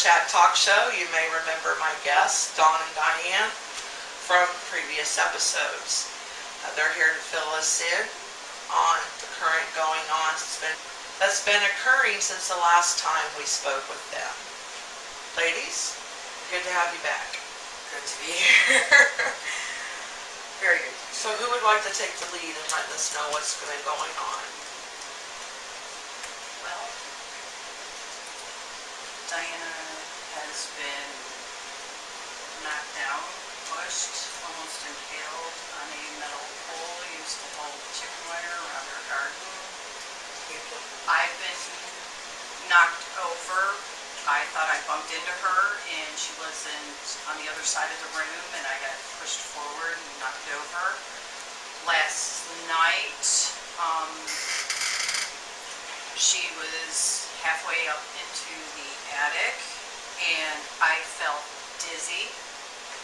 Chat Talk Show. You may remember my guests, Dawn and Diane, from previous episodes. They're here to fill us in on the current going on that's been occurring since the last time we spoke with them. Ladies, good to have you back. Good to be here. Very good. So who would like to take the lead and let us know what's been going on? Well, Diana has been knocked down, pushed, almost impaled on a metal pole used to hold chicken wire around her garden. I've been knocked over. I thought I bumped into her and she wasn't on the other side of the room and I got pushed forward and knocked over. Last night, she was halfway up into the attic and I felt dizzy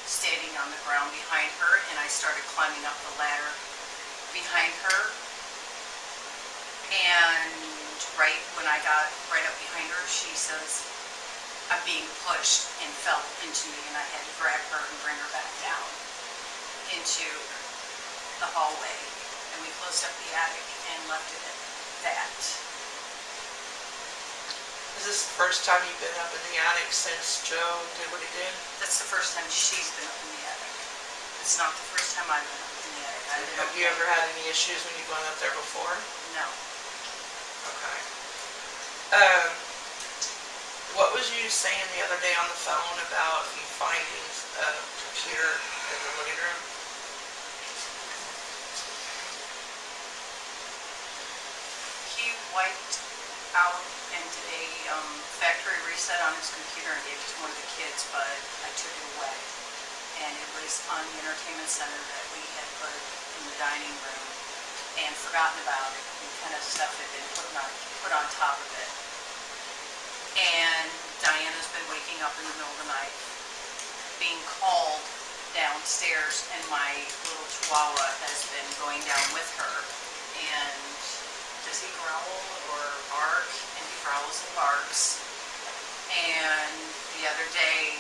standing on the ground behind her, and I started climbing up the ladder behind her, and right when I got right up behind her, she says, "I'm being pushed," and fell into me, and I had to grab her and bring her back down into the hallway, and we closed up the attic and left it at that. Is this the first time you've been up in the attic since Joe did what he did? That's the first time she's been up in the attic. It's not the first time I've been up in the attic. Have you ever had any issues when you've gone up there before? No. Okay. What was you saying the other day on the phone about you finding a computer in the living room? He wiped out and did a factory reset on his computer and gave it to one of the kids, but I took it away. And it was on the entertainment center that we had put in the dining room and forgotten about it, and kind of stuff had been put on top of it. And Diana's been waking up in the middle of the night, being called downstairs, and my little chihuahua has been going down with her. And does he growl or bark? And he growls and barks. And the other day,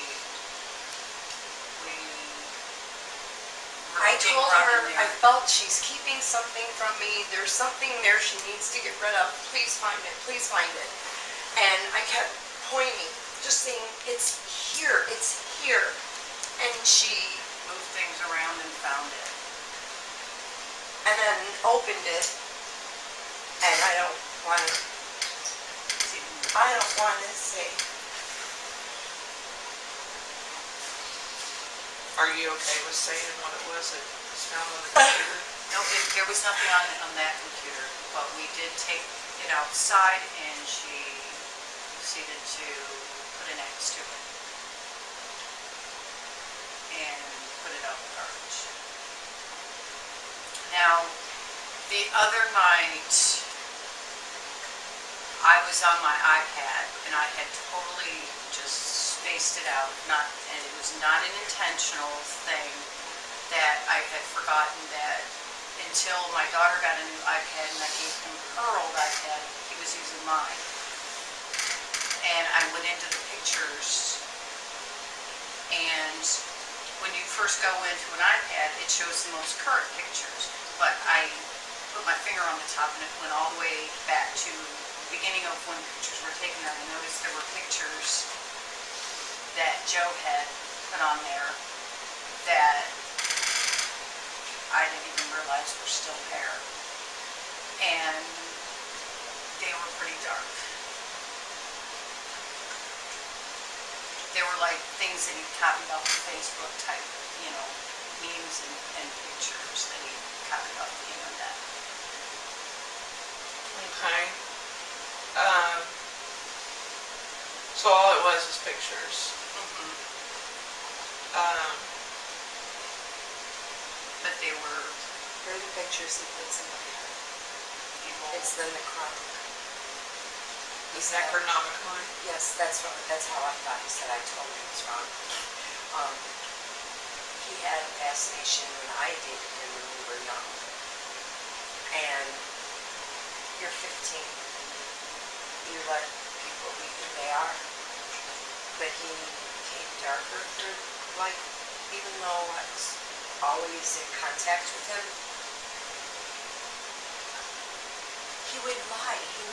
I told her I felt she's keeping something from me. There's something there she needs to get rid of. Please find it. Please find it. And I kept pointing, just saying, "It's here. It's here." And she moved things around and found it. And then opened it. And I don't want to say. Are you okay with saying what it was that was found on the computer? No, there was nothing on that computer, but we did take it outside and she proceeded to put an axe to it and put it out in the garbage. Now, the other night, I was on my iPad and I had totally just spaced it out, and it was not an intentional thing, that I had forgotten that until my daughter got a new iPad and I gave him her old iPad, he was using mine. And I went into the pictures, and when you first go into an iPad, it shows the most current pictures, but I put my finger on the top and it went all the way back to the beginning of when pictures were taken, and I noticed there were pictures that Joe had put on there that I didn't even realize were still there. And they were pretty dark. They were like things that he copied off of Facebook type, memes and pictures that he copied off the internet. Okay. So all it was pictures. But they were... They're the pictures he puts in my head. It's the Necronomicon. Is that Necronomicon? Yes, that's how I thought. He said I told him it was wrong. He had a fascination when I dated him when we were young. And you're 15. You let people be who they are. but he became darker for, like, even though I was always in contact with him, he would lie. He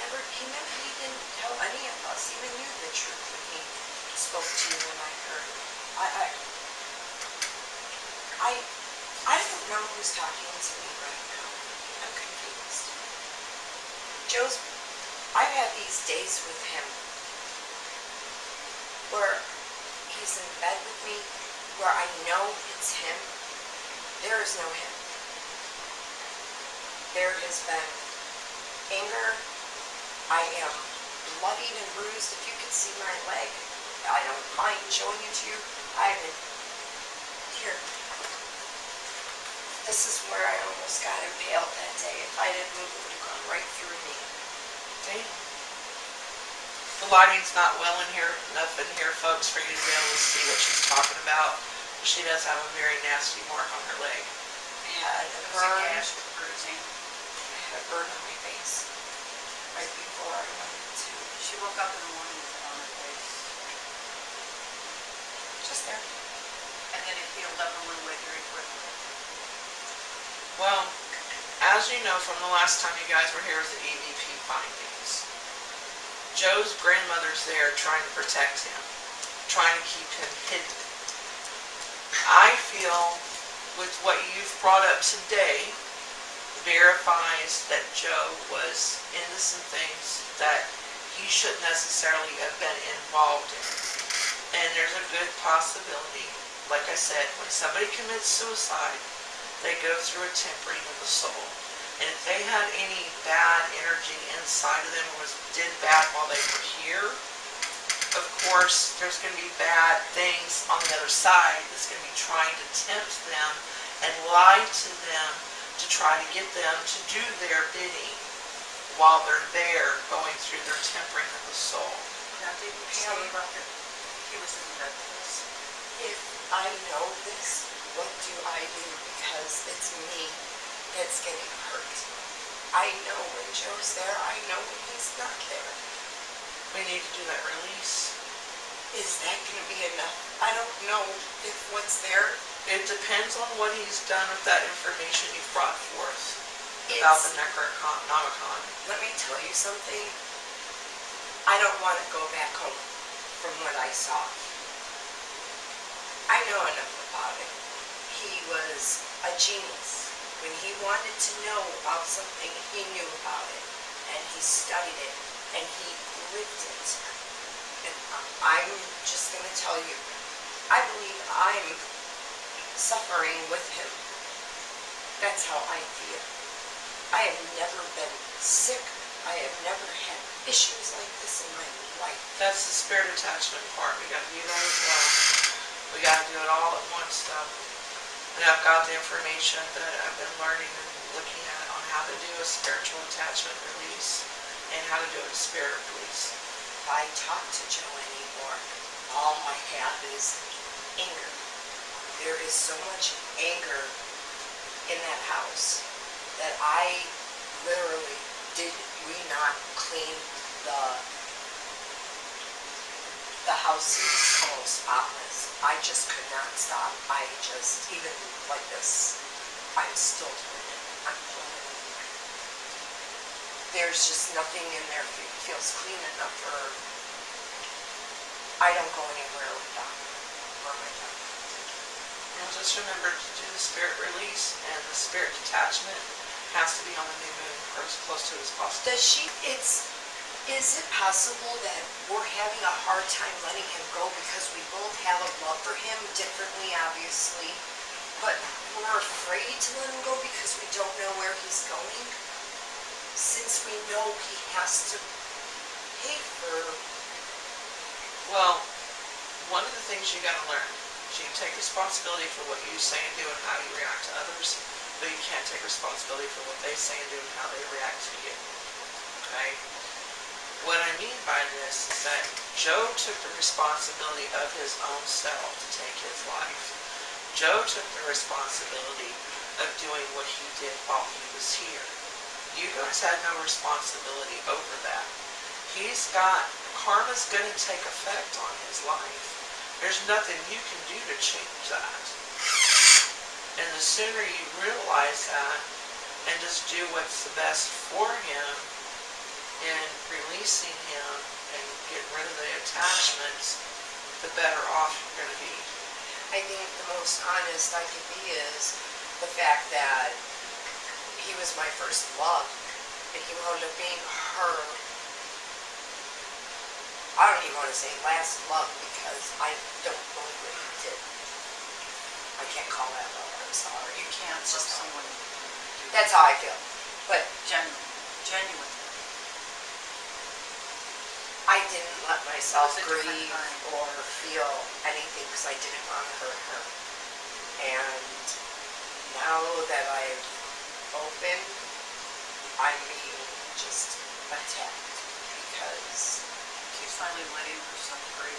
didn't tell any of us, even you, the truth when he spoke to you and I heard. I don't know who's talking to me right now. I'm confused. I've had these days with him where he's in bed with me, where I know it's him. There is no him. There has been anger. I am bloodied and bruised. If you could see my leg, I don't mind showing it to you. I have it here. This is where I almost got impaled that day. If I didn't move, it would have gone right through me. See? The lighting's not well in here, enough in here, folks, for you to be able to see what she's talking about. She does have a very nasty mark on her leg. I had a It was a burn. gash with bruising. I had a burn on my face right before I went to, She woke up in the morning with it on her face. just there. And then it healed up and went away very quickly. Well, as you know from the last time you guys were here with the EVP findings, Joe's grandmother's there trying to protect him, trying to keep him hidden. I feel with what you've brought up today verifies that Joe was into some things that he shouldn't necessarily have been involved in. And there's a good possibility, like I said, when somebody commits suicide, they go through a tempering of the soul. And if they had any bad energy inside of them or did bad while they were here, of course, there's going to be bad things on the other side that's going to be trying to tempt them and lie to them to try to get them to do their bidding while they're there going through their tempering of the soul. Now, did you say about that he was in bed with us? If I know this, what do I do? Because it's me that's getting hurt. I know when Joe's there, I know when he's not there. We need to do that release. Is that going to be enough? I don't know if what's there. It depends on what he's done with that information you've brought forth about the Necronomicon. Let me tell you something. I don't want to go back home from what I saw. I know enough about it. He was a genius. When he wanted to know about something, he knew about it. And he studied it. And he lived it. And I'm just going to tell you, I believe I'm suffering with him. That's how I feel. I have never been sick. I have never had issues like this in my life. That's the spirit attachment part. We got to do that as well. We got to do it all at once, though. And I've got the information that I've been learning and looking at on how to do a spiritual attachment release and how to do a spirit release. If I talk to Joe anymore, all I have is anger. There is so much anger in that house that I literally did we not clean the house is almost spotless. I just could not stop. I just, even like this, I'm still doing it. I'm pulling it. There's just nothing in there that feels clean enough for, I don't go anywhere without my dog. And just remember to do the spirit release, and the spirit detachment has to be on the new moon or as close to it as possible. Is it possible that we're having a hard time letting him go because we both have a love for him differently, obviously, but we're afraid to let him go because we don't know where he's going? Since we know he has to pay for... Well, one of the things you got to learn is you take responsibility for what you say and do and how you react to others, but you can't take responsibility for what they say and do and how they react to you. Okay? What I mean by this is that Joe took the responsibility of his own self to take his life. Joe took the responsibility of doing what he did while he was here. You guys had no responsibility over that. He's got karma's gonna take effect on his life. There's nothing you can do to change that. And the sooner you realize that and just do what's the best for him in releasing him and getting rid of the attachments, the better off you're gonna be. I think the most honest I could be is the fact that he was my first love, and he wound up being her, I don't even want to say last love, because I don't believe what he did. I can't call that love, I'm sorry. You can't love someone. That's how I feel. But Genuine. I didn't let myself It was a different grieve time. or feel anything because I didn't want to hurt her. And now that I've opened, I'm being just attacked because She's finally letting herself free.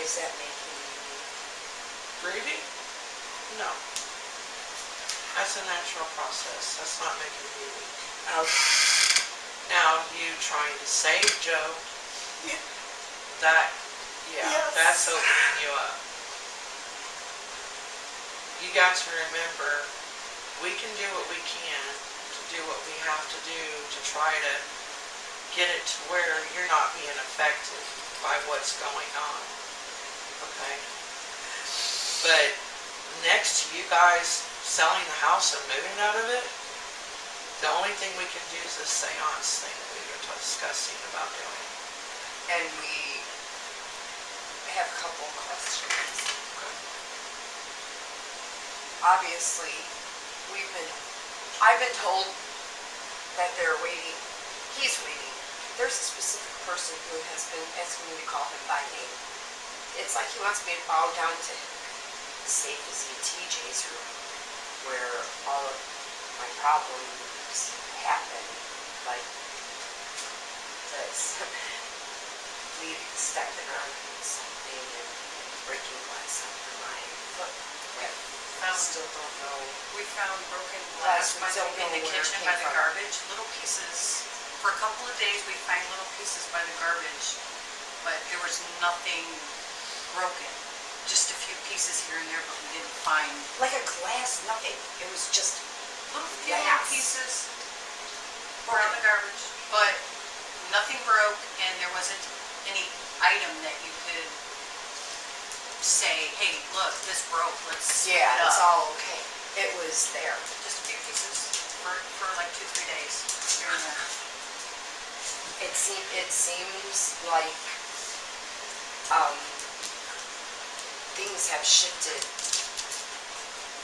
is that making me Grieving? No. That's a natural process. That's not making you weak. Now, you trying to save Joe, that, Yes. that's opening you up. You got to remember, we can do what we can to do what we have to do to try to get it to where you're not being affected by what's going on. Okay? But next to you guys selling the house and moving out of it, the only thing we can do is this seance thing that we were discussing about doing. and we have a couple of questions. Okay. Obviously, I've been told that they're waiting, he's waiting. There's a specific person who has been asking me to call him by name. It's like he wants me to bow down to him. Safe as in TJ's room, where all of my problems happen, like this. Stepping on something and breaking glass under my foot. I still don't know. We found broken Glass, glass we don't in the know where it kitchen came by the from. garbage, little pieces. For a couple of days, we find little pieces by the garbage, but there was nothing broken. Just a few pieces here and there, but we didn't find Like a glass, nothing. It was just few little glass. pieces around the garbage, but nothing broke, and there wasn't any item that you could say, hey, look, this broke, let's split Yeah, it up. it's all okay. It was there. Just a few pieces for like 2-3 days here and there. It seems like things have shifted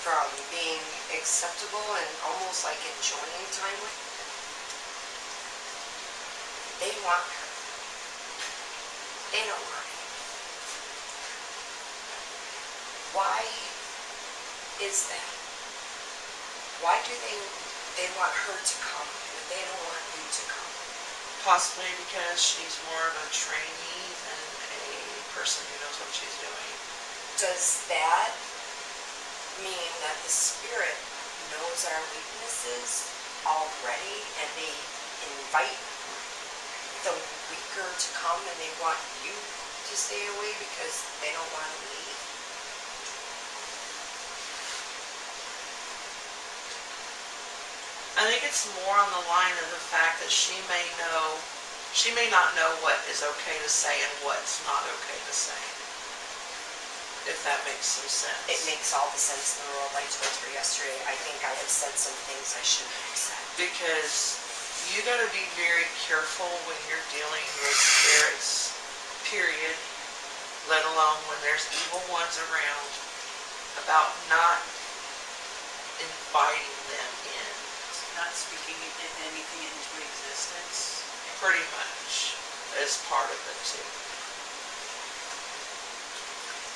from being acceptable and almost like enjoying time with. They want her. They don't want me. Why is that? Why do they want her to come, but they don't want you to come? Possibly because she's more of a trainee than a person who knows what she's doing. Does that mean that the spirit knows our weaknesses already and they invite the weaker to come and they want you to stay away because they don't want to leave? I think it's more on the line of the fact that she may not know what is okay to say and what's not okay to say. If that makes some sense. It makes all the sense in the world. I told her yesterday, I think I have said some things I shouldn't have said. Because you gotta be very careful when you're dealing with spirits, period, let alone when there's evil ones around, about not inviting them in, Not speaking anything into existence. pretty much, as part of it too.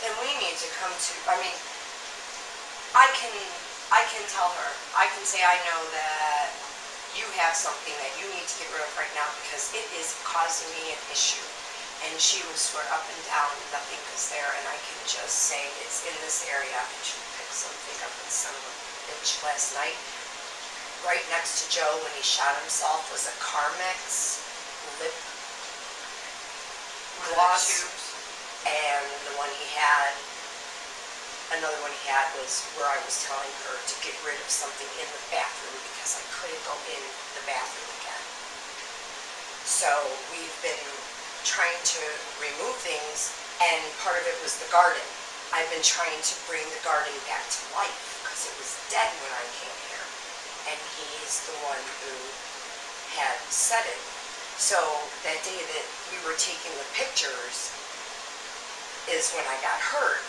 Then we need to come to, I mean, I can tell her, I can say I know that you have something that you need to get rid of right now because it is causing me an issue. And she will swear up and down nothing is there, and I can just say it's in this area. And she picked something up and son of a bitch last night. Right next to Joe when he shot himself was a Carmex lip the gloss, tubes. and the one he had, another one he had was where I was telling her to get rid of something in the bathroom because I couldn't go in the bathroom again. So we've been trying to remove things, and part of it was the garden. I've been trying to bring the garden back to life because it was dead when I came here, and he's the one who had said it. So that day that we were taking the pictures is when I got hurt,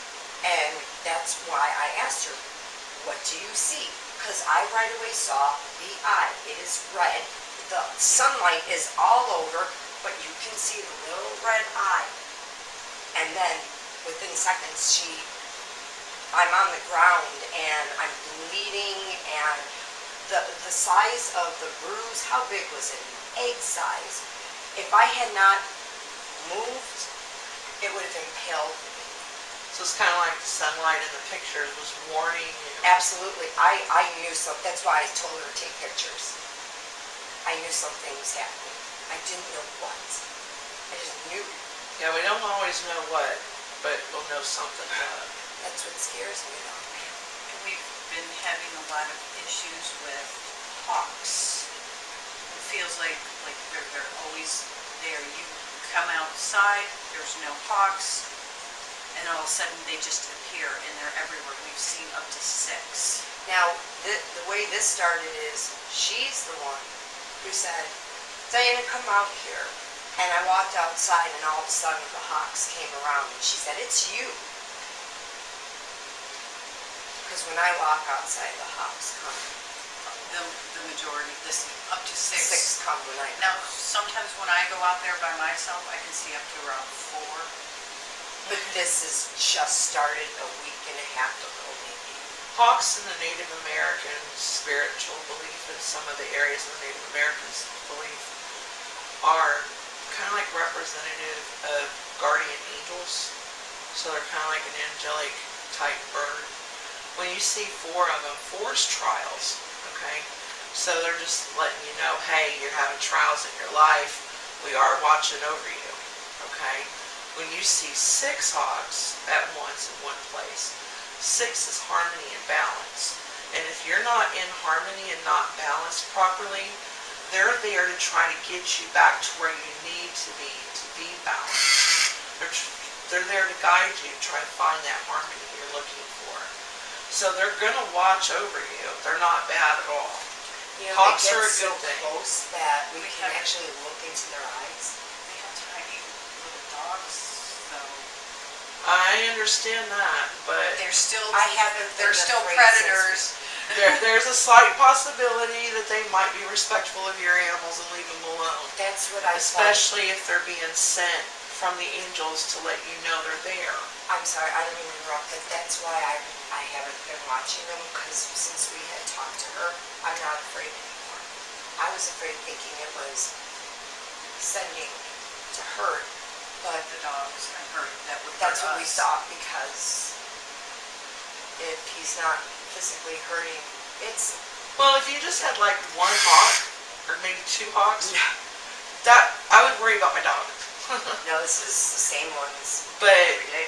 and that's why I asked her, what do you see? Because I right away saw the eye. It is red. The sunlight is all over, but you can see the little red eye. And then within seconds, I'm on the ground and I'm bleeding, and the size of the bruise, how big was it? Egg size. If I had not moved, it would have impaled me. So it's kind of like the sunlight in the pictures was warning you. Absolutely. I knew something. That's why I told her to take pictures. I knew something was happening. I didn't know what. I just knew. Yeah, we don't always know what, but we'll know something. That's what scares me though. And we've been having a lot of issues with hawks. It feels like they're always there. You come outside, there's no hawks, and all of a sudden they just appear and they're everywhere. We've seen up to 6. Now, the way this started is, she's the one who said, Diana, come out here. And I walked outside, and all of a sudden the hawks came around me. She said, it's you. Because when I walk outside, the hawks come. The majority, this up to 6. 6 come when I Now, sometimes when I go out there by myself, I can see up to around 4. But this has just started a week and a half ago, maybe. Hawks in the Native American spiritual belief, and some of the areas of the Native Americans' belief, are kind of like representative of guardian angels. So they're kind of like an angelic type bird. When you see 4 of them, 4's trials, okay? So they're just letting you know, hey, you're having trials in your life. We are watching over you, okay? When you see 6 hawks at once in one place, 6 is harmony and balance. And if you're not in harmony and not balanced properly, they're there to try to get you back to where you need to be balanced. They're there to guide you, try to find that harmony you're looking for. So they're going to watch over you. They're not bad at all. You know, Hawks they are get a so good thing. close that we We can have- actually look into their eyes. They have tiny little dogs, so I understand that, but they're still, I haven't been they're still afraid predators. there's a slight possibility that they might be respectful of your animals and leave them alone. That's what I thought. Especially if they're being sent from the angels to let you know they're there. I'm sorry, I didn't mean to interrupt, but that's why I haven't been watching them, because since we had talked to her, I'm not afraid anymore. I was afraid thinking it was sending to hurt, but The dogs and her, that would hurt that's what we us. thought, because if he's not physically hurting, it's, Well, if you just had like 1 hawk, or maybe 2 hawks, that I would worry about my dog. no, this is the same ones But every day,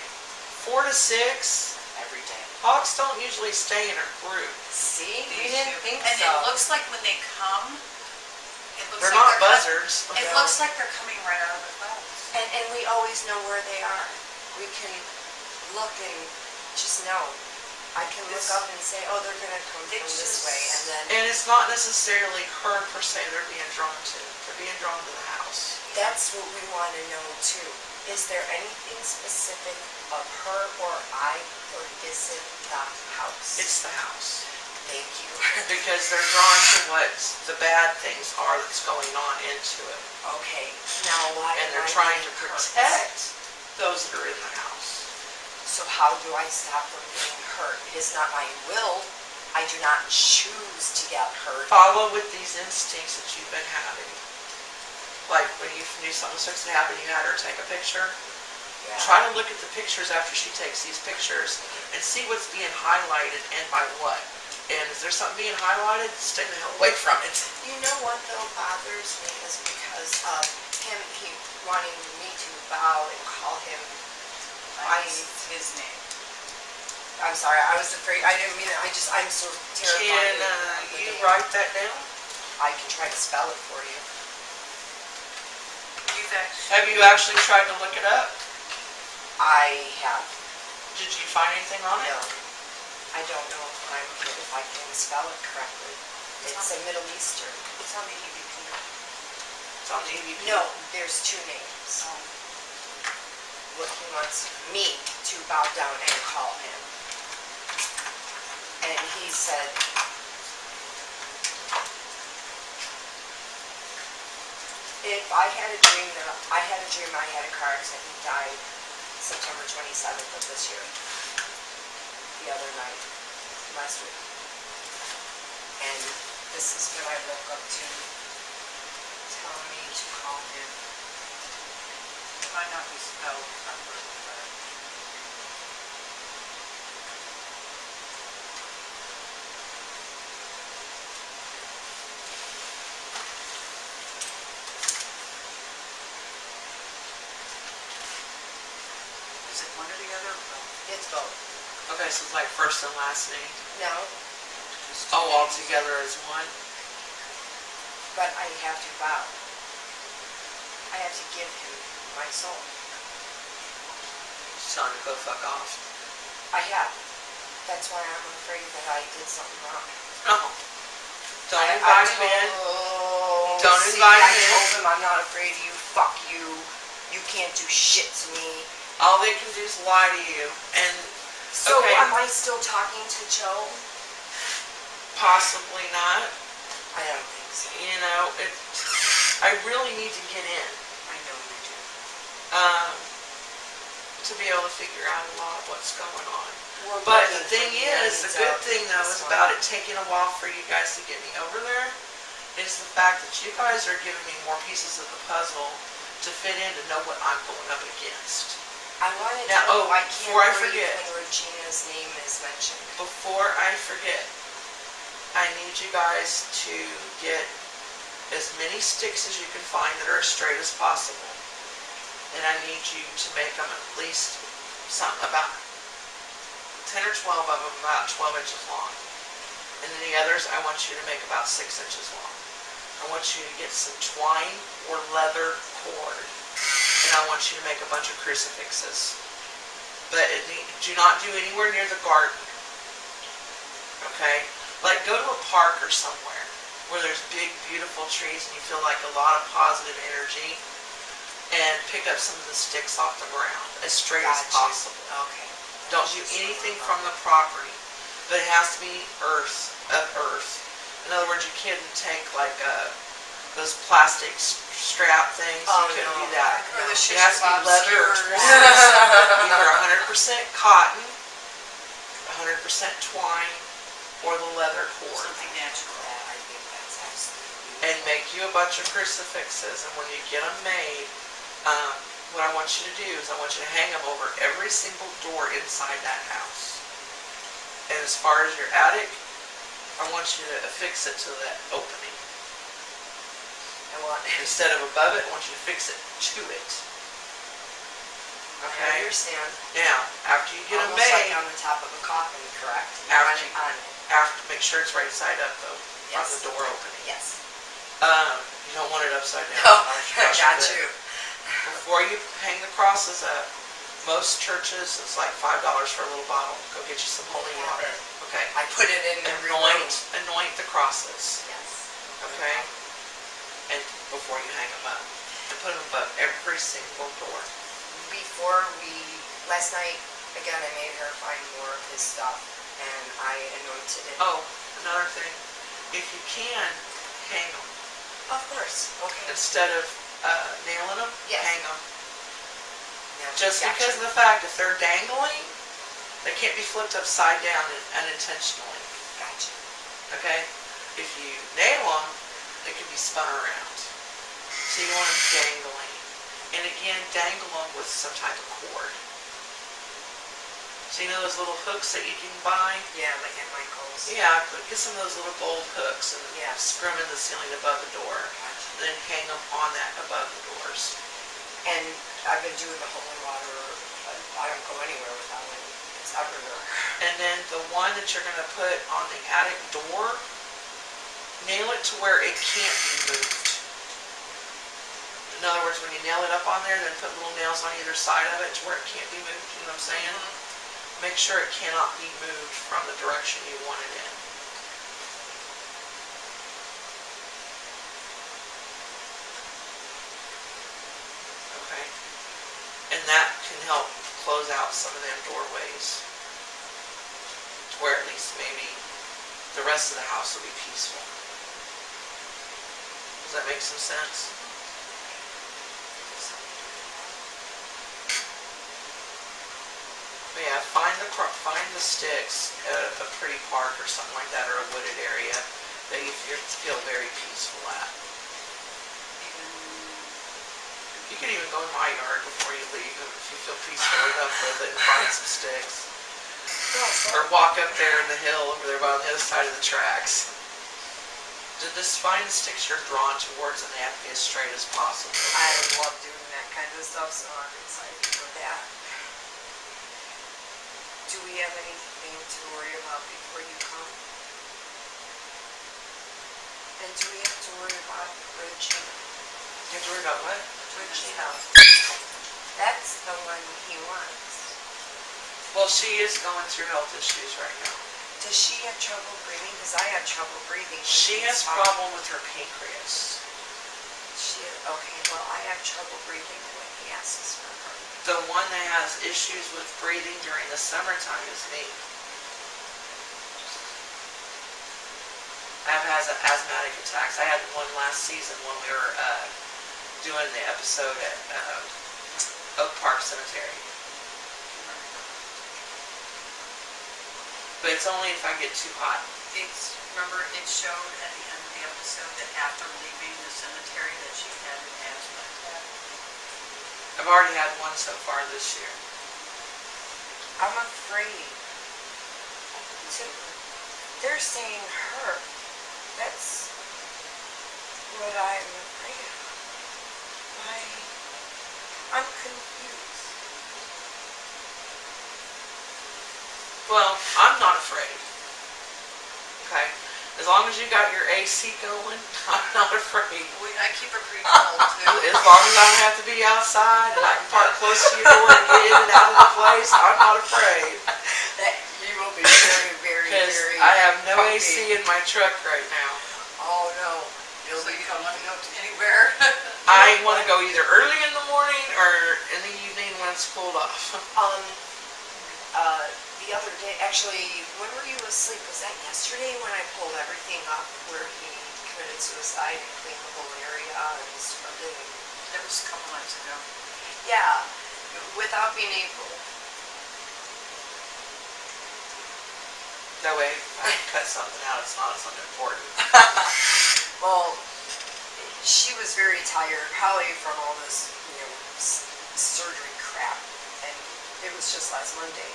4 to 6, every day. hawks don't usually stay in a group. See, we These didn't two. think And so. it looks like when they come, it looks They're like not they're buzzards. It No. looks like they're coming right out of the clouds. And we always know where they are. We can look and just know. I can look It's- up and say, oh, they're gonna come from it's this just- way, and then And it's not necessarily her per se they're being drawn to. They're being drawn to the house. that's what we wanna know too. Is there anything specific of her or I, or is it the house? It's the house. Thank you. Because they're drawn to what the bad things are that's going on into it. Okay, now why And am they're I trying to being hurt? protect those that are in the house. So how do I stop from being hurt? It is not my will. I do not choose to get hurt. Follow with these instincts that you've been having. Like when you knew something was fixing to happen, you had her take a picture. Yeah. Try to look at the pictures after she takes these pictures and see what's being highlighted and by what. And is there something being highlighted? Stay the hell away from it. You know what though bothers me is because of him, he wanting me to bow and call him. It's his name. I'm sorry, I was afraid, I didn't mean it, I'm so terrified. Can of the you name. write that down? I can try to spell it for you. Have you actually tried to look it up? I have. Did you find anything on it? No. I don't know if I can spell it correctly. It's a Middle Eastern. It's on the EVP. It's on the EVP. No, there's two names. Oh. What he wants me to bow down and call him. And he said, if I had a dream I had a car accident, he died September 27th of this year. The other night, last week. And this is what I woke up to, telling me to call him. It might not be spelled properly, but is it one or the other? It's both. Okay, so it's like first and last name. No, Just Oh, two all names. together as one? but I have to bow. I have to give him my soul. Son, go fuck off. I have. That's why I'm afraid that I did something wrong. No. Don't invite him in. Don't See, invite I him in. told him I'm not afraid of you. Fuck you. You can't do shit to me. All they can do is lie to you. And So Okay. am I still talking to Joe? possibly not. I don't think so. You know, I really need to get in. I know you do. To be able to figure out a lot of what's going on. We're But looking the for thing is, the millions good of thing though this is one. about it taking a while for you guys to get me over there, is the fact that you guys are giving me more pieces of the puzzle to fit in to know what I'm going up against. I wanted to Now, know I before I can't breathe forget. when Regina's name is mentioned. Before I forget, I need you guys to get as many sticks as you can find that are as straight as possible. And I need you to make them at least about 10 or 12 of them about 12 inches long. And then the others, I want you to make about 6 inches long. I want you to get some twine or leather cord. And I want you to make a bunch of crucifixes. But do not do anywhere near the garden. Okay? Like go to a park or somewhere where there's big, beautiful trees and you feel like a lot of positive energy. And pick up some of the sticks off the ground as straight as Gotcha. possible. Okay. Don't do anything from the property, but it has to be earth. In other words, you couldn't take like those plastic strap things. Oh, You couldn't no. do that. Or the It shish has to be kebab leather or skewers. twine. Either 100% cotton, 100% twine, or the leather cord. Something natural. I think that's absolutely. And make you a bunch of crucifixes. And when you get them made, what I want you to do is I want you to hang them over every single door inside that house. And as far as your attic, I want you to affix it to that opening. Instead of above it, I want you to fix it to it. I Okay? understand. Now, after you get them Almost like made, on the top of a coffin, correct? After On you- it, on it. make sure it's right side up though, on Yes. the door opening. Yes. You don't want it upside down. Oh, Gosh got forbid. you. Before you hang the crosses up, most churches, it's like $5 for a little bottle. Go get you some holy water. Okay? I put it in every room. Anoint the crosses, Yes. okay? And before you hang them up. And put them above every single door. Last night, again, I made her find more of his stuff, and I anointed it. Oh, another thing. If you can, hang them. Of course. Okay. Instead of nailing them, Yes. hang them. Now, Just gotcha. because of the fact if they're dangling, they can't be flipped upside down unintentionally. Gotcha. Okay? If you nail them, they can be spun around. So you want them dangling. And again, dangle them with some type of cord. So you know those little hooks that you can buy? Yeah, like at Michael's. Yeah, get some of those little gold hooks and Yeah. screw them in the ceiling above the door. Gotcha. And then hang them on that above the doors. And I've been doing the holy water, I don't go anywhere without it, it's everywhere. And then the one that you're gonna put on the attic door, nail it to where it can't be moved. In other words, when you nail it up on there, then put little nails on either side of it to where it can't be moved, you know what I'm saying? Make sure it cannot be moved from the direction you want it in. Okay? And that can help close out some of them doorways. To where at least maybe the rest of the house will be peaceful. Does that make some sense? But yeah, find the sticks at a pretty park or something like that, or a wooded area that you feel very peaceful at. You can even go in my yard before you leave if you feel peaceful enough with it and find some sticks. Or walk up there in the hill over there by the other side of the tracks. Just find the sticks you're drawn towards and they have to be as straight as possible. I love doing that kind of stuff, so I'm excited for that. Do we have anything to worry about before you come? And do we have to worry about Regina? You have to worry about what? Regina. That's the one he wants. Well, she is going through health issues right now. Does she have trouble breathing? Because I have trouble breathing. She has problem with her pancreas. Okay, well, I have trouble breathing when he asks for her. The one that has issues with breathing during the summertime is me. I've had asthmatic attacks. I had one last season when we were doing the episode at Oak Park Cemetery. But it's only if I get too hot. Remember it showed at the end of the episode that after leaving the cemetery that she had an asthma attack? I've already had one so far this year. I'm afraid. They're saying her. That's what I'm afraid of. I'm confused. Well, I'm not afraid. Okay? As long as you got your AC going, I'm not afraid. I keep her pretty cold too. As long as I don't have to be outside and I can park close to your door and get in and out of the place, I'm not afraid. That you will be very, very, Because very I have no comfy. AC in my truck right now. Oh, no. So you don't want to go to anywhere? I want to go either early in the morning or in the evening when it's cooled off. The other day, actually, when were you asleep? Was that yesterday when I pulled everything up where he committed suicide and cleaned the whole area and scrubbed it? That was a couple nights ago. Yeah, without being able. That way, if I cut something out, it's not as unimportant. Well, she was very tired, probably from all this, surgery crap. And it was just last Monday.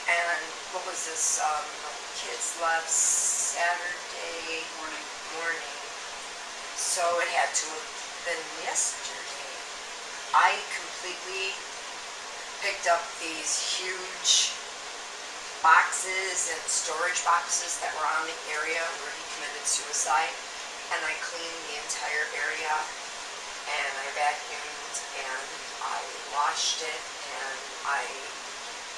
And what was this, kids left Saturday morning. So it had to have been yesterday. I completely picked up these huge boxes and storage boxes that were on the area where he committed suicide. And I cleaned the entire area and I vacuumed and I washed it and I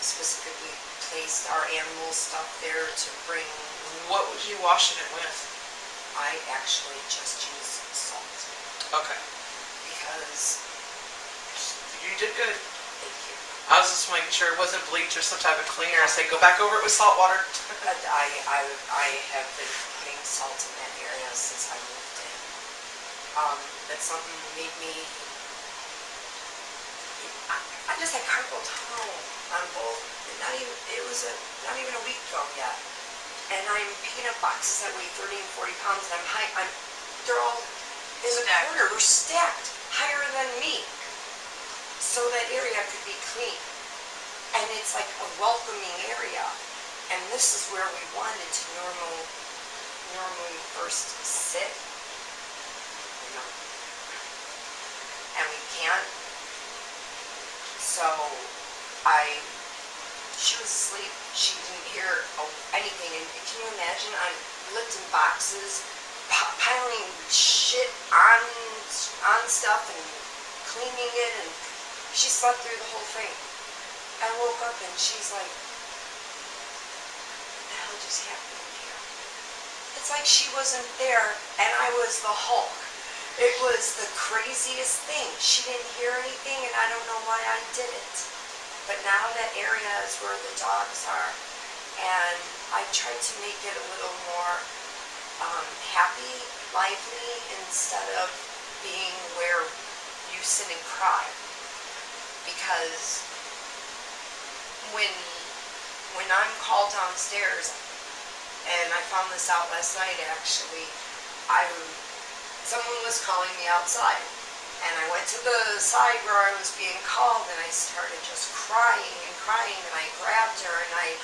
specifically placed our animal stuff there to bring. What was you washing it with? I actually just used salt. Okay. Because, You did good. thank you. I was just making sure it wasn't bleach or some type of cleaner. I say go back over it with salt water. I have been putting salt in that area since I moved in. That's something that made me, I just had carpal tunnel on both, it was not even a week ago yet. And I'm picking up boxes that weigh 30 and 40 pounds and they're all in the corner, we're stacked higher than me. So that area could be clean. And it's like a welcoming area. And this is where we wanted to normally first sit. And we can't So she was asleep, she didn't hear anything, and can you imagine, I'm lifting boxes, piling shit on stuff and cleaning it, and she slept through the whole thing. I woke up and she's like, what the hell just happened here? It's like she wasn't there and I was the Hulk. It was the craziest thing. She didn't hear anything and I don't know why I did it. But now that area is where the dogs are, and I tried to make it a little more happy, lively, instead of being where you sit and cry. Because when I'm called downstairs, and I found this out last night actually, someone was calling me outside. And I went to the side where I was being called and I started just crying and crying, and I grabbed her and I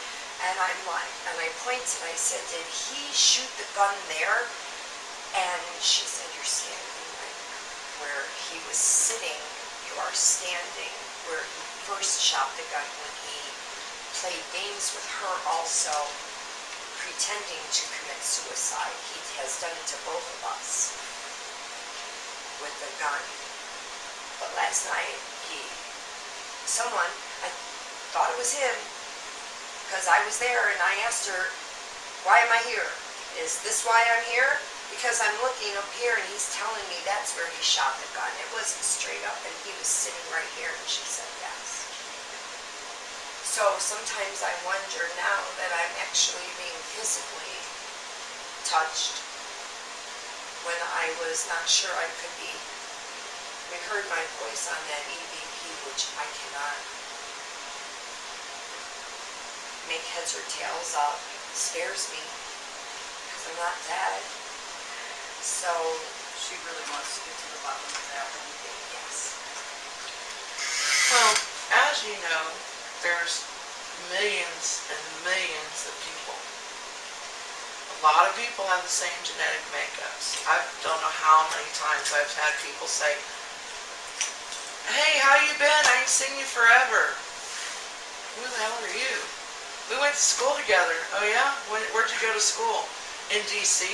pointed, I said, did he shoot the gun there? And she said, you're standing right where he was sitting, you are standing where he first shot the gun when he played games with her also, pretending to commit suicide. He has done it to both of us with the gun. But last night, I thought it was him, because I was there and I asked her, why am I here? Is this why I'm here? Because I'm looking up here and he's telling me that's where he shot the gun. It wasn't straight up and he was sitting right here, and she said yes. So sometimes I wonder now that I'm actually being physically touched when I was not sure I could be. We heard my voice on that EVP, which I cannot make heads or tails of. It scares me, because I'm not dead. So, She really wants to get to the bottom of that one. yes. Well, as you know, there's millions and millions of people. A lot of people have the same genetic makeups. I don't know how many times I've had people say, hey, how you been? I ain't seen you forever. Who the hell are you? We went to school together. Oh yeah? Where'd you go to school? In DC?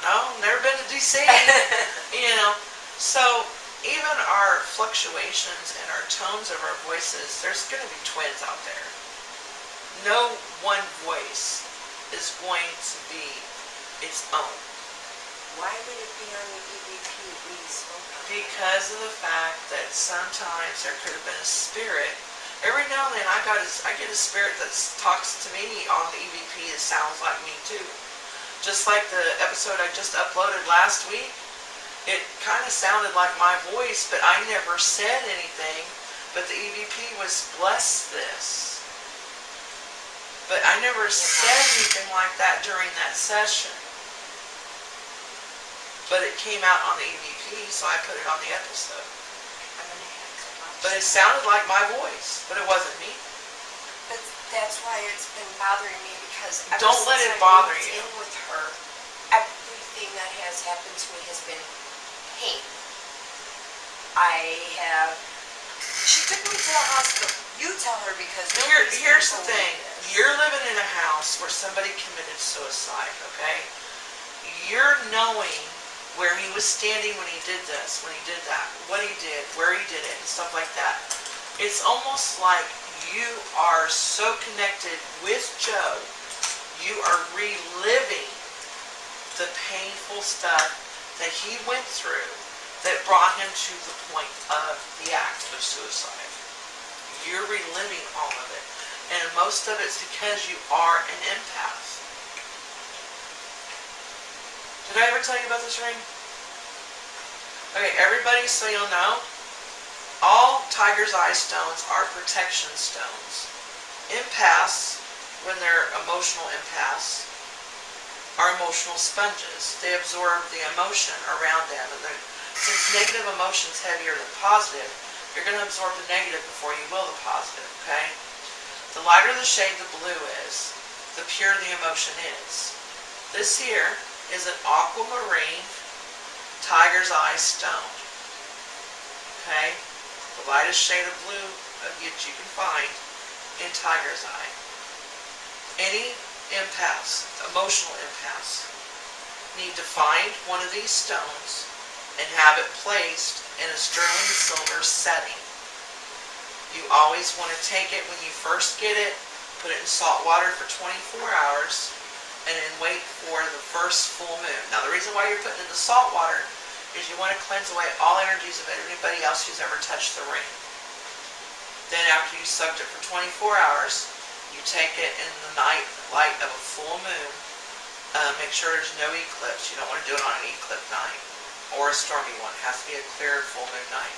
No, never been to DC. You know, so even our fluctuations and our tones of our voices, there's going to be twins out there. No one voice is going to be its own. Why would it be on the EVP we spoke on? Because of the fact that sometimes there could have been a spirit. Every now and then I get a spirit that talks to me on the EVP that sounds like me too. Just like the episode I just uploaded last week, it kind of sounded like my voice, but I never said anything. But the EVP was, bless this. But I never said anything like that during that session. But it came out on the EVP, so I put it on the episode. I'm gonna have to watch But it sounded like my voice, but it wasn't me. But that's why it's been bothering me, because ever Don't let since it I bother moved you. in with her, everything that has happened to me has been pain. She took me to the hospital. You tell her, because nobody's Here's the gonna believe thing. this. You're living in a house where somebody committed suicide, okay? You're knowing where he was standing when he did this, when he did that, what he did, where he did it, and stuff like that. It's almost like you are so connected with Joe, you are reliving the painful stuff that he went through that brought him to the point of the act of suicide. You're reliving all of it. And most of it's because you are an empath. Did I ever tell you about this ring? Okay, everybody, so you'll know, all Tiger's Eye stones are protection stones. Empaths, when they're emotional empaths, are emotional sponges. They absorb the emotion around them. And since negative emotion's heavier than positive, you're going to absorb the negative before you will the positive, okay? The lighter the shade the blue is, the purer the emotion is. This here is an aquamarine Tiger's Eye stone. Okay? The the lightest shade of blue that you can find in tiger's eye. Any empaths, emotional empaths, need to find one of these stones and have it placed in a sterling silver setting. You always want to take it when you first get it, put it in salt water for 24 hours, and then wait for the first full moon. Now the reason why you're putting it in the salt water is you want to cleanse away all energies of anybody else who's ever touched the ring. Then after you soaked it for 24 hours, you take it in the night light of a full moon. Make sure there's no eclipse. You don't want to do it on an eclipse night or a stormy one. It has to be a clear full moon night.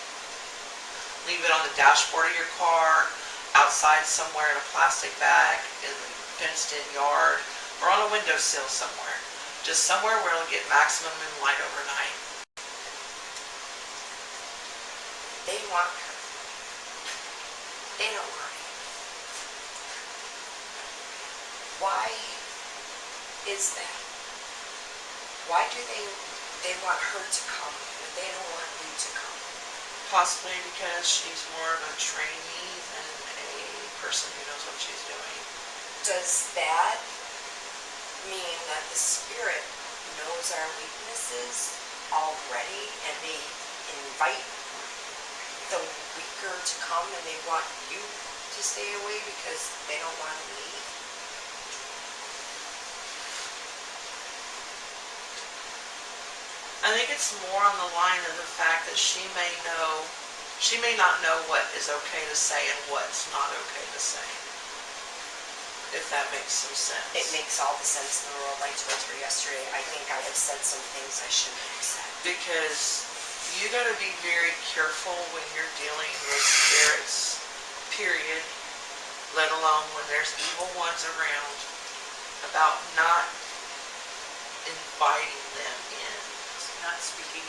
Leave it on the dashboard of your car, outside somewhere in a plastic bag, in the fenced-in yard, or on a windowsill somewhere. Just somewhere where it'll get maximum moonlight overnight. They want her. They don't want her. Why is that? Why do they want her to come, but they don't want you to come? Possibly because she's more of a trainee than a person who knows what she's doing. Does that mean that the spirit knows our weaknesses already and they invite the weaker to come and they want you to stay away because they don't want to leave? I think it's more on the line of the fact that she may not know what is okay to say and what's not okay to say. If that makes some sense. It makes all the sense in the world. I told her yesterday, I think I have said some things I shouldn't have said. Because you gotta be very careful when you're dealing with spirits, period, let alone when there's evil ones around, about not inviting them in. Not speaking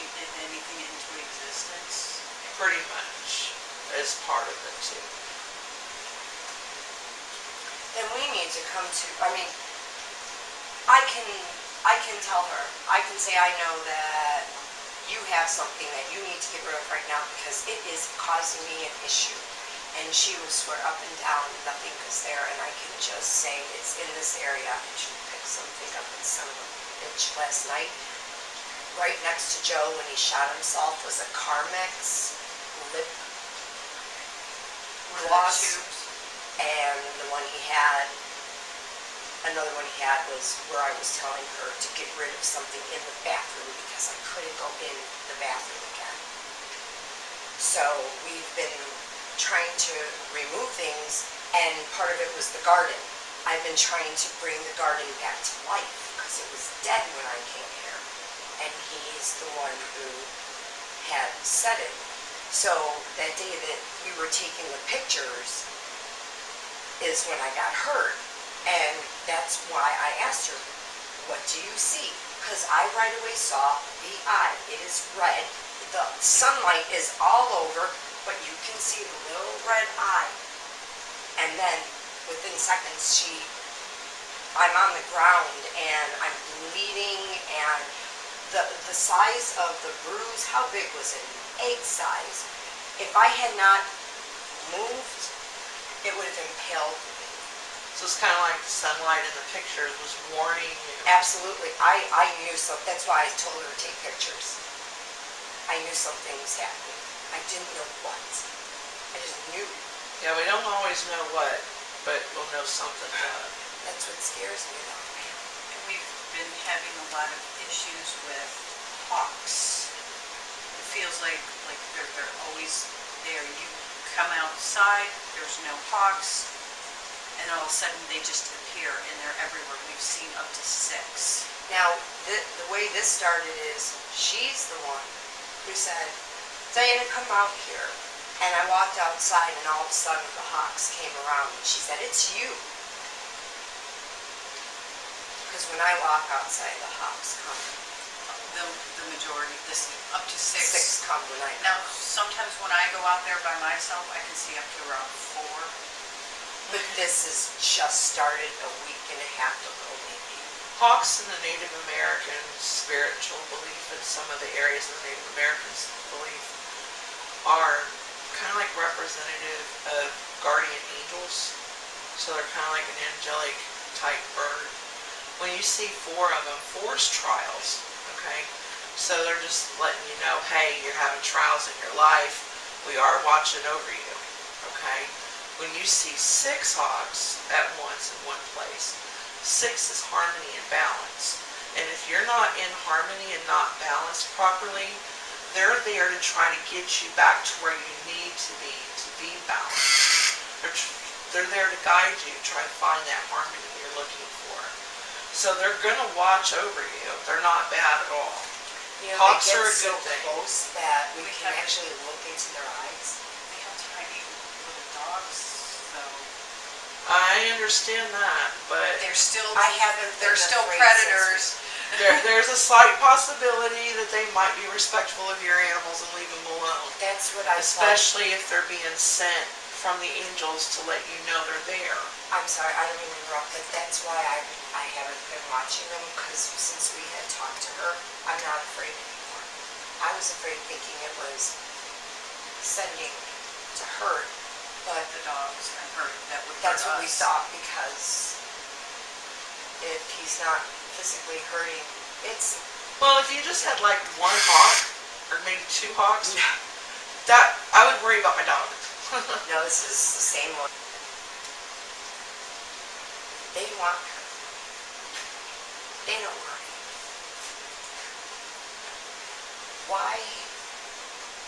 anything into existence. Pretty much as part of it too. Then we need to come to, I can tell her, I can say I know that you have something that you need to get rid of right now because it is causing me an issue. And she would swear up and down nothing is there, and I can just say it's in this area. And she picked something up in son of a bitch last night. Right next to Joe when he shot himself was a Carmex lip gloss. And the one he had, another one he had was where I was telling her to get rid of something in the bathroom because I couldn't go in the bathroom again. So we've been trying to remove things, and part of it was the garden. I've been trying to bring the garden back to life because it was dead when I came here. And he's the one who had said it. So that day that we were taking the pictures is when I got hurt. And that's why I asked her, what do you see? Because I right away saw the eye. It is red. The sunlight is all over, but you can see the little red eye. And then within seconds, I'm on the ground and I'm bleeding, and the size of the bruise, how big was it? Egg size. If I had not moved, it would have impaled me. So it's kind of like the sunlight in the pictures was warning you. Absolutely. I knew so. That's why I told her to take pictures. I knew something was happening. I didn't know what. I just knew. Yeah, we don't always know what, but we'll know something. That's what scares me though. And we've been having a lot of issues with hawks. It feels like they're always there. You come outside, there's no hawks, and all of a sudden they just appear and they're everywhere. We've seen up to 6. Now, the way this started is, she's the one who said, Diana, come out here. And I walked outside and all of a sudden the hawks came around and she said, it's you. Because when I walk outside, the hawks come. The majority, this up to 6. 6 come when I Now, sometimes when I go out there by myself, I can see up to around 4. But this has just started a week and a half ago, maybe. Hawks in the Native American spiritual belief, and some of the areas of the Native Americans' belief, are kind of like representative of guardian angels. So they're kind of like an angelic type bird. When you see four of them, four is trials, okay? So they're just letting you know, hey, you're having trials in your life. We are watching over you, okay? When you see six hawks at once in one place, six is harmony and balance. And if you're not in harmony and not balanced properly, they're there to try to get you back to where you need to be balanced. They're there to guide you, try to find that harmony you're looking for. So they're going to watch over you. They're not bad at all. You know, Hawks they are get a so good thing. close that we can have- actually look into their eyes. They have tiny little dogs, so I understand that, but they're still, I haven't been they're still afraid predators. there's a slight possibility that they might be respectful of your animals and leave them alone. That's what I thought. Especially if they're being sent from the angels to let you know they're there. I'm sorry, I don't mean to interrupt, but that's why I haven't been watching them, because since we had talked to her, I'm not afraid anymore. I was afraid thinking it was sending to hurt, but The dogs and hurt, that would hurt that's what we us. thought, because if he's not physically hurting, it's, Well, if you just had like one hawk, or maybe two hawks, that I would worry about my dog. no, this is the same one. They want her. They don't want her. Why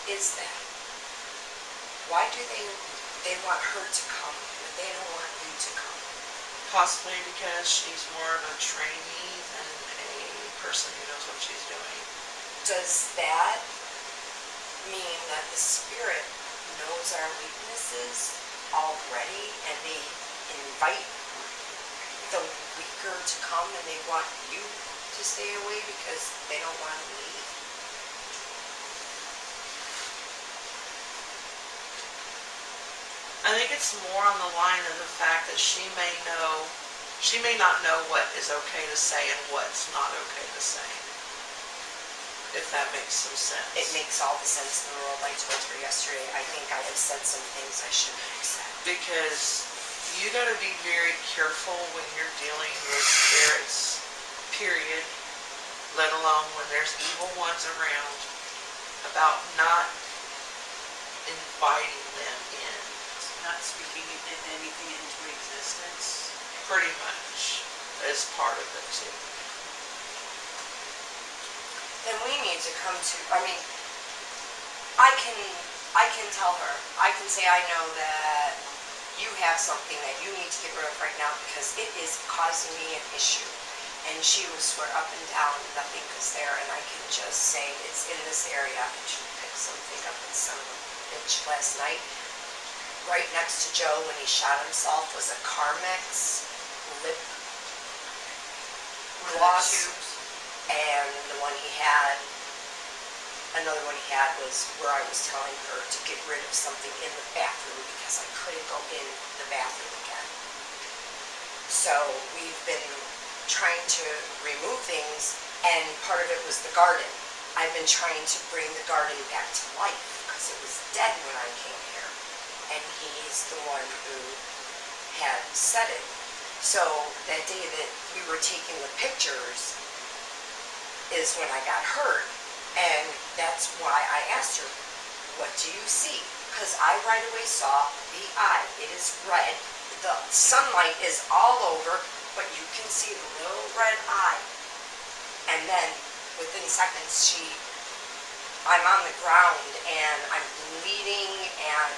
is that? Why do they want her to come, but they don't want you to come? Possibly because she's more of a trainee than a person who knows what she's doing. Does that mean that the spirit knows our weaknesses already and they invite the weaker to come and they want you to stay away because they don't want to leave? I think it's more on the line of the fact that she may not know what is okay to say and what's not okay to say. If that makes some sense. It makes all the sense in the world. I told her yesterday, I think I have said some things I shouldn't have said. Because you gotta be very careful when you're dealing with spirits, period, let alone when there's evil ones around, about not inviting them in. Not speaking anything into existence. Pretty much is part of it too. Then we need to come to, I mean, I can tell her, I can say I know that you have something that you need to get rid of right now because it is causing me an issue. And she would swear up and down nothing was there, and I can just say it's in this area. And she picked something up in some bitch last night. Right next to Joe when he shot himself was a Carmex lip gloss. Tubes. And the one he had, another one he had was where I was telling her to get rid of something in the bathroom because I couldn't go in the bathroom again. So we've been trying to remove things, and part of it was the garden. I've been trying to bring the garden back to life because it was dead when I came here. And he's the one who had said it. So that day that we were taking the pictures is when I got hurt. And that's why I asked her, what do you see? Because I right away saw the eye. It is red. The sunlight is all over, but you can see the little red eye. And then within seconds, I'm on the ground and I'm bleeding, and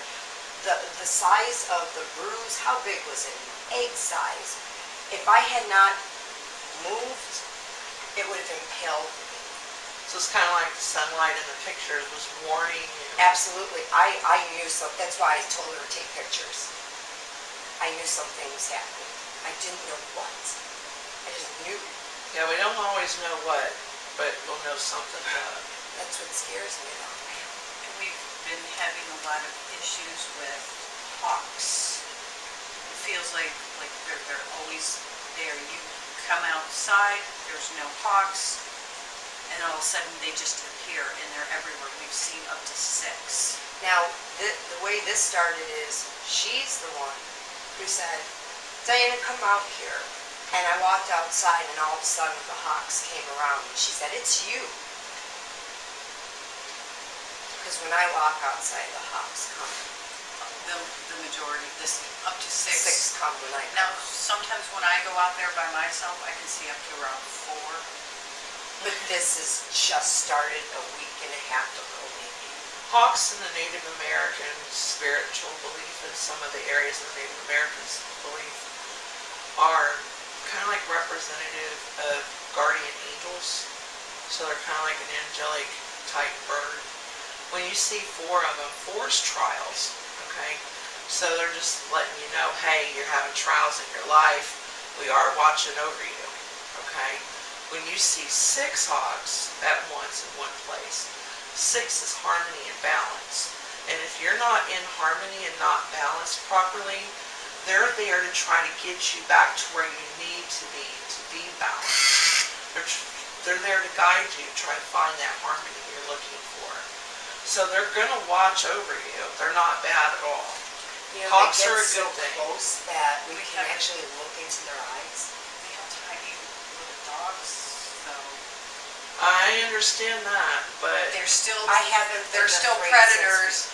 the size of the bruise, how big was it? Egg size. If I had not moved, it would have impaled me. So it's kind of like the sunlight in the pictures was warning you. Absolutely. I knew so. That's why I told her to take pictures. I knew something was happening. I didn't know what. I just knew. Yeah, we don't always know what, but we'll know something. That's what scares me though. And we've been having a lot of issues with hawks. It feels like they're always there. You come outside, there's no hawks. and all of a sudden they just appear and they're everywhere. We've seen up to 6. Now, the way this started is, she's the one who said, Diana, come out here. And I walked outside and all of a sudden the hawks came around me. She said, it's you. Because when I walk outside, the hawks come. The majority, this up to 6. 6 come when I Now, come out. sometimes when I go out there by myself, I can see up to around 4. But this has just started a week and a half ago, maybe. Hawks in the Native American spiritual belief, and some of the areas of the Native Americans' belief, are kind of like representative of guardian angels. So they're kind of like an angelic type bird. When you see 4 of them, 4's trials, okay? So they're just letting you know, hey, you're having trials in your life. We are watching over you, okay? When you see 6 hawks at once in one place, 6 is harmony and balance. And if you're not in harmony and not balanced properly, they're there to try to get you back to where you need to be balanced. They're there to guide you, try to find that harmony you're looking for. So they're going to watch over you. They're not bad at all. You know, Hawks they are get a so good thing. close that we We can have- actually look into their eyes. They have tiny little dogs, though. I understand that, but They're still, I haven't they're been still afraid predators.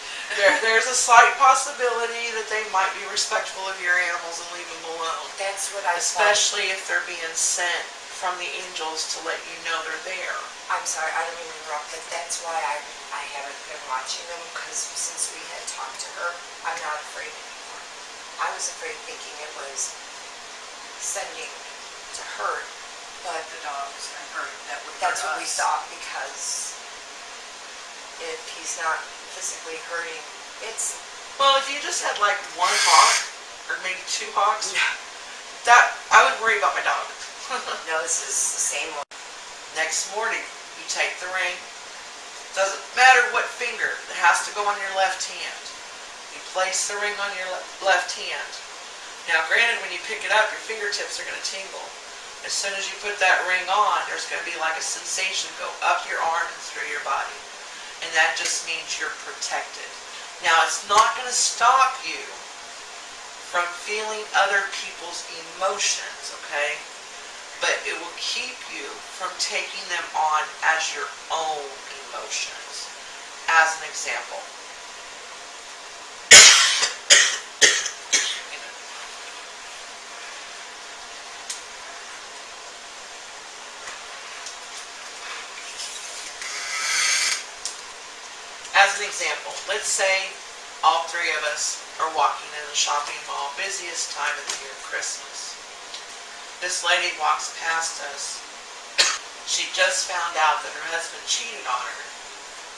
there's a slight possibility that they might be respectful of your animals and leave them alone. That's what I thought. Especially if they're being sent from the angels to let you know they're there. I'm sorry, I don't mean to interrupt, but that's why I haven't been watching them, because since we had talked to her, I'm not afraid anymore. I was afraid thinking it was sending to hurt, but The dogs, I heard that would hurt that's what we us. thought, because if he's not physically hurting, it's, Well, if you just had like 1 hawk, or maybe 2 hawks, that I would worry about my dog. no, this is the same one. Next morning, you take the ring. Doesn't matter what finger, it has to go on your left hand. You place the ring on your left hand. Now, granted, when you pick it up, your fingertips are going to tingle. As soon as you put that ring on, there's going to be like a sensation go up your arm and through your body. And that just means you're protected. Now, it's not going to stop you from feeling other people's emotions, okay? But it will keep you from taking them on as your own emotions. As an example. As an example, let's say all 3 of us are walking in a shopping mall, busiest time of the year, Christmas. This lady walks past us. She just found out that her husband cheated on her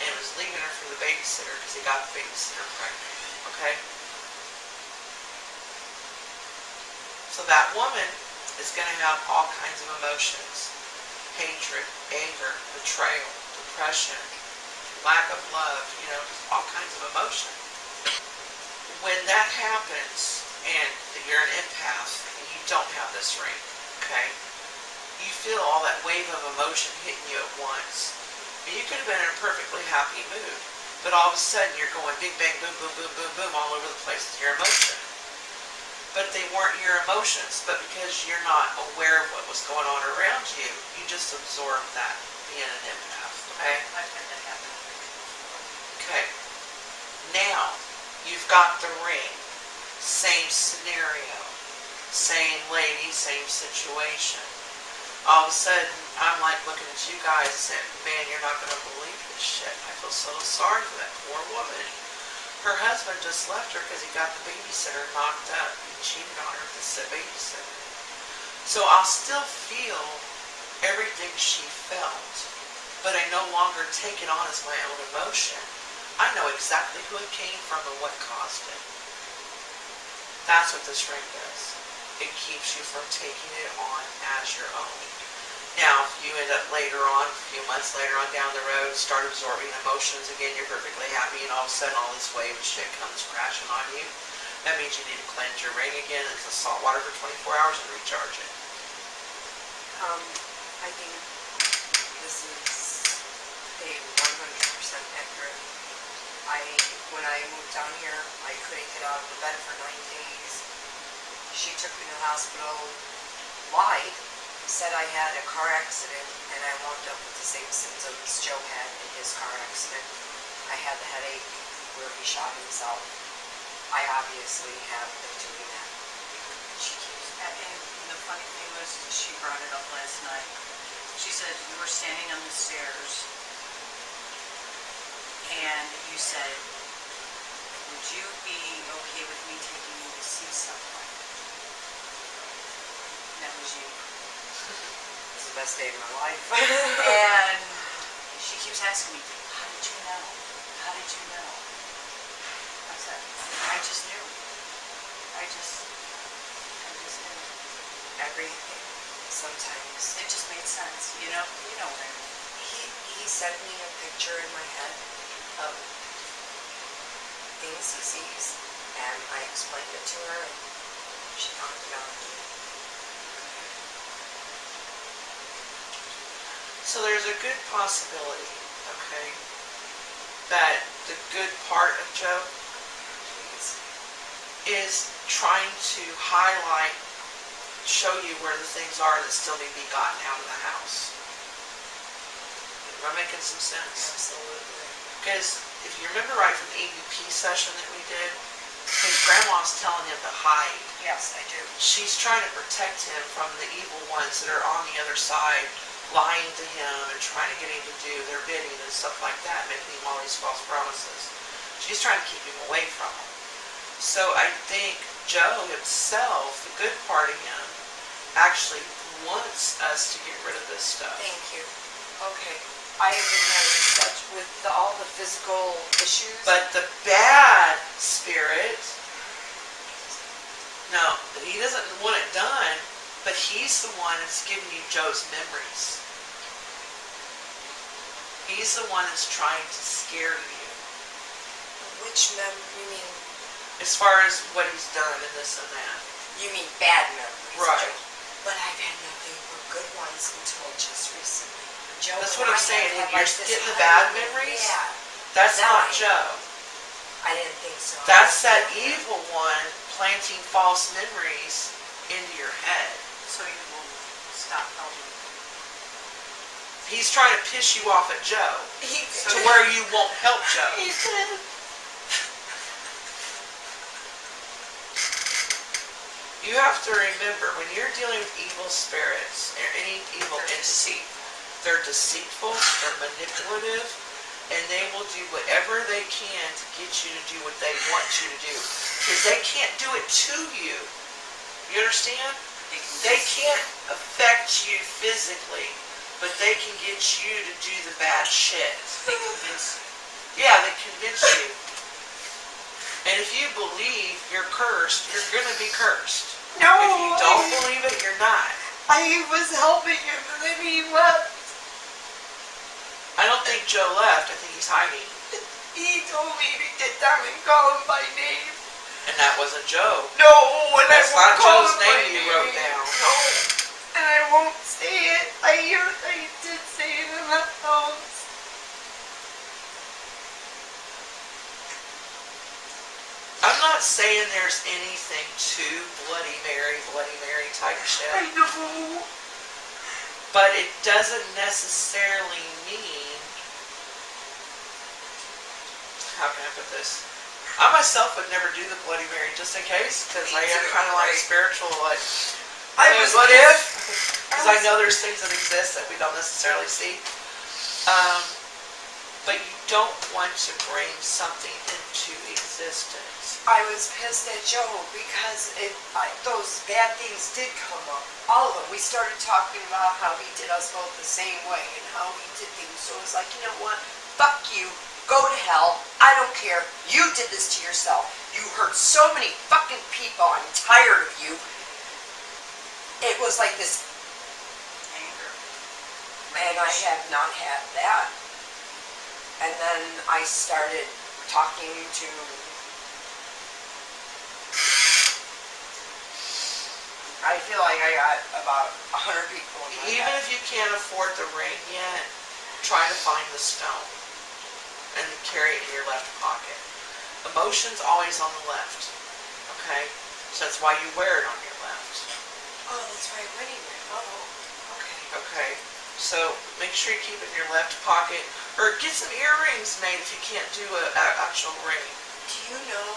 and was leaving her for the babysitter because he got the babysitter pregnant, okay? So that woman is going to have all kinds of emotions. Hatred, anger, betrayal, depression, lack of love, all kinds of emotion. When that happens, and you're an empath, and you don't have this ring, okay? You feel all that wave of emotion hitting you at once. And you could have been in a perfectly happy mood, but all of a sudden you're going big bang, boom, boom, boom, boom, boom, all over the place with your emotion. But they weren't your emotions, but because you're not aware of what was going on around you, you just absorbed that, being an empath, okay? I've had that happen. Okay. Now, you've got the ring. Same scenario. Same lady, same situation. All of a sudden, I'm like looking at you guys and saying, man, you're not going to believe this shit. I feel so sorry for that poor woman. Her husband just left her because he got the babysitter knocked up. He cheated on her with the babysitter. So I'll still feel everything she felt, but I no longer take it on as my own emotion. I know exactly who it came from and what caused it. That's what this ring does. It keeps you from taking it on as your own. Now, if you end up later on, a few months later on down the road, start absorbing emotions again, you're perfectly happy, and all of a sudden all this wave of shit comes crashing on you, that means you need to cleanse your ring again in the salt water for 24 hours and recharge it. I think this is they 100% accurate. When I moved down here, I couldn't get out of the bed for 9 days. She took me to the hospital, lied, said I had a car accident, and I wound up with the same symptoms Joe had in his car accident. I had the headache where he shot himself. I obviously have been doing that. She keeps, and the funny thing was, she brought it up last night. She said, you were standing on the stairs, and you said, would you be okay with me taking you to see someone? And that was you. It was the best day of my life. And she keeps asking me, how did you know? How did you know? I said, I just knew. I just knew. Everything. Sometimes. It just made sense, you know? You know what I mean. He sent me a picture in my head of things he sees, and I explained it to her, and she talked about it. So there's a good possibility, okay, that the good part of Joe is trying to highlight, show you where the things are that still need to be gotten out of the house. Am I making some sense? Absolutely. Because if you remember right from the ABP session that we did, his grandma's telling him to hide. Yes, I do. She's trying to protect him from the evil ones that are on the other side, lying to him and trying to get him to do their bidding and stuff like that, making him all these false promises. She's trying to keep him away from them. So I think Joe himself, the good part of him, actually wants us to get rid of this stuff. Thank you. Okay. I have been having such with all the physical issues. But the bad spirit, no, he doesn't want it done, but he's the one that's giving you Joe's memories. He's the one that's trying to scare you. Which you mean? As far as what he's done and this and that. You mean bad memories? Right. But I've had nothing but good ones until just recently. Joe, That's and what I'm I saying. have When had you're like this getting the bad honeymoon. memories, Yeah. that's Now not I- Joe. I didn't think so. That's that evil one planting false memories into your head. So you will stop helping. He's trying to piss you off at Joe He, to where you won't help Joe. he did. You have to remember, when you're dealing with evil spirits, or any evil entity, they're deceitful, they're manipulative, and they will do whatever they can to get you to do what they want you to do. Because they can't do it to you. You understand? They can't affect you physically, but they can get you to do the bad shit. They convince Yeah, they convince you. And if you believe you're cursed, you're gonna be cursed. No. If you don't believe it, you're not. I was helping him, and then he left. I don't think Joe left. I think he's hiding. He told me to get down and call him by name. And that wasn't Joe. No, and That's I won't not call Joe's him by name you wrote down. No, and I won't say it. I did say it in the house. I'm not saying there's anything to Bloody Mary type shit. I know. But it doesn't necessarily mean, how can I put this? I myself would never do the Bloody Mary just in case, because Me I am too, kind of like right. spiritual, like, I was what if? pissed. Because I know there's things that exist that we don't necessarily see. But you don't want to bring something into existence. I was pissed at Joe because those bad things did come up. All of them. We started talking about how he did us both the same way and how he did things. So it was like, you know what? Fuck you. Go to hell. I don't care. You did this to yourself. You hurt so many fucking people. I'm tired of you. It was like this, anger. and I have not had that. And then I started talking to I feel like I got about 100 people in my Even head. if you can't afford the ring yet, try to find the stone and carry it in your left pocket. Emotion's always on the left, okay? So that's why you wear it on your left. Oh, that's right, wedding ring. Oh, okay. Okay, so make sure you keep it in your left pocket, or get some earrings made if you can't do an actual ring. Do you know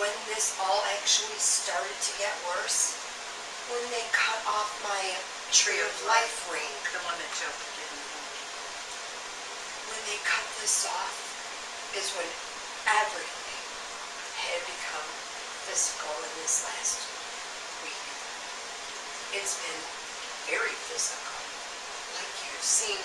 when this all actually started to get worse? When they cut off my Tree of Life ring. The one that Joe put in. When they cut this off is when everything had become physical in this last week. It's been very physical, like you've seen.